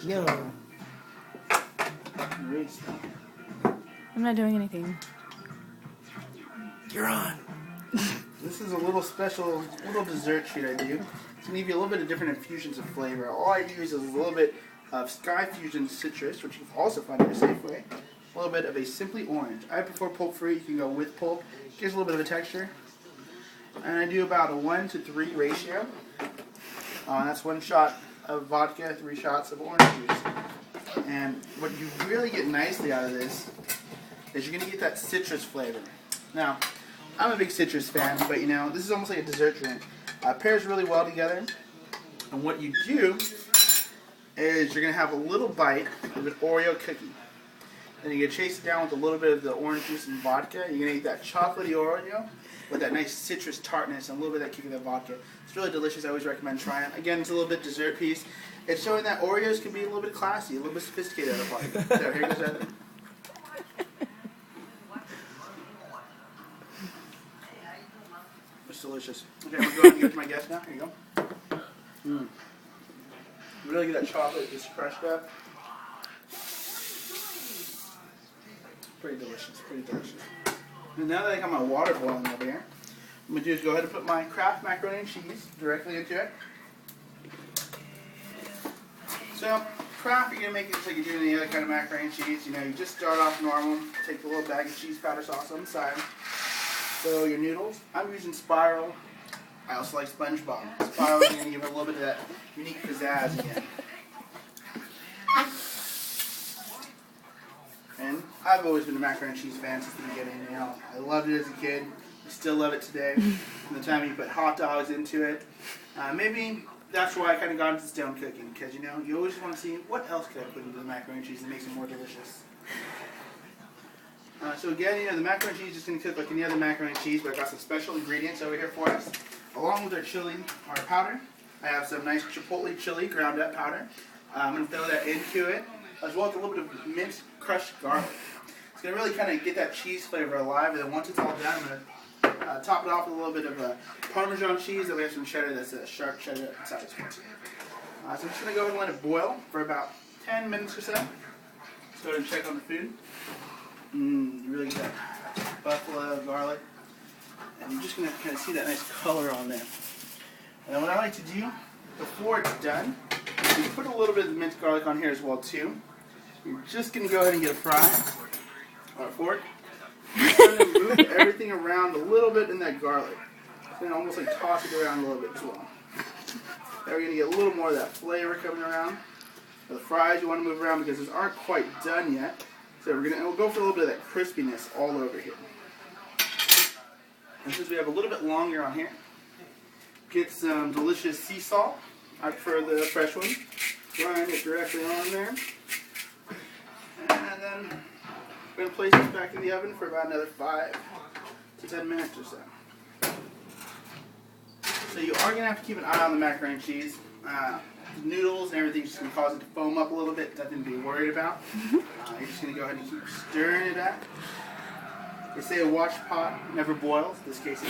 Yo. I'm not doing anything. You're on. This is a little special, little dessert treat I do. It's going to give you a little bit of different infusions of flavor. All I use is a little bit of Sky Fusion citrus, which you can also find at your Safeway. A little bit of a Simply Orange. I prefer pulp free. You can go with pulp. Gives a little bit of a texture. And I do about a 1 to 3 ratio. That's 1 shot of vodka, 3 shots of orange juice. And what you really get nicely out of this is you're going to get that citrus flavor. Now, I'm a big citrus fan, but you know, this is almost like a dessert drink. Pairs really well together. And what you do is you're going to have a little bite of an Oreo cookie. Then you're going to chase it down with a little bit of the orange juice and vodka. You're going to eat that chocolatey Oreo with that nice citrus tartness and a little bit of that kick of that vodka. It's really delicious. I always recommend trying it. Again, it's a little bit dessert piece. It's showing that Oreos can be a little bit classy, a little bit sophisticated at a party. So here goes that. It's delicious. Okay, I'm going to go ahead and give it to my guest now. Here you go. Really get that chocolate just crushed up. Pretty delicious, pretty delicious. And now that I got my water boiling over here, what I'm going to do is go ahead and put my Kraft macaroni and cheese directly into it. So, Kraft, you're going to make it just like you do any other kind of macaroni and cheese. You know, you just start off normal, take the little bag of cheese powder sauce on the side. So your noodles, I'm using Spiral. I also like SpongeBob. Spiral is going to give it a little bit of that unique pizzazz again. And I've always been a macaroni and cheese fan since the beginning. You know, I loved it as a kid. I still love it today. From the time you put hot dogs into it, maybe that's why I kind of got into stone cooking, because you know you always want to see what else could I put into the macaroni and cheese that makes it more delicious. So again, you know, the macaroni and cheese is just going to cook like any other macaroni and cheese, but I've got some special ingredients over here for us. Along with our chili, our powder, I have some nice chipotle chili ground up powder. I'm going to throw that into it, as well as a little bit of minced crushed garlic. It's going to really kind of get that cheese flavor alive, and then once it's all done, I'm going to top it off with a little bit of Parmesan cheese, and we have some cheddar that's a sharp cheddar inside as well. So I'm just going to go ahead and let it boil for about 10 minutes or so. Let's go ahead and check on the food. You really get that buffalo garlic, and you're just going to kind of see that nice color on there. And then what I like to do before it's done is put a little bit of the minced garlic on here as well too. You're just going to go ahead and get a fry or a fork. You're going to move everything around a little bit in that garlic. Then almost like toss it around a little bit as well. Now we're going to get a little more of that flavor coming around. For the fries, you want to move around because those aren't quite done yet. So we'll go for a little bit of that crispiness all over here. And since we have a little bit longer on here, get some delicious sea salt. I prefer the fresh one. Grind it directly on there. And then we're going to place this back in the oven for about another 5 to 10 minutes or so. So you are going to have to keep an eye on the macaroni and cheese. The noodles and everything just going to cause it to foam up a little bit. Nothing to be worried about. You're just going to go ahead and keep stirring it up. They say a watch pot never boils. In this case, it is.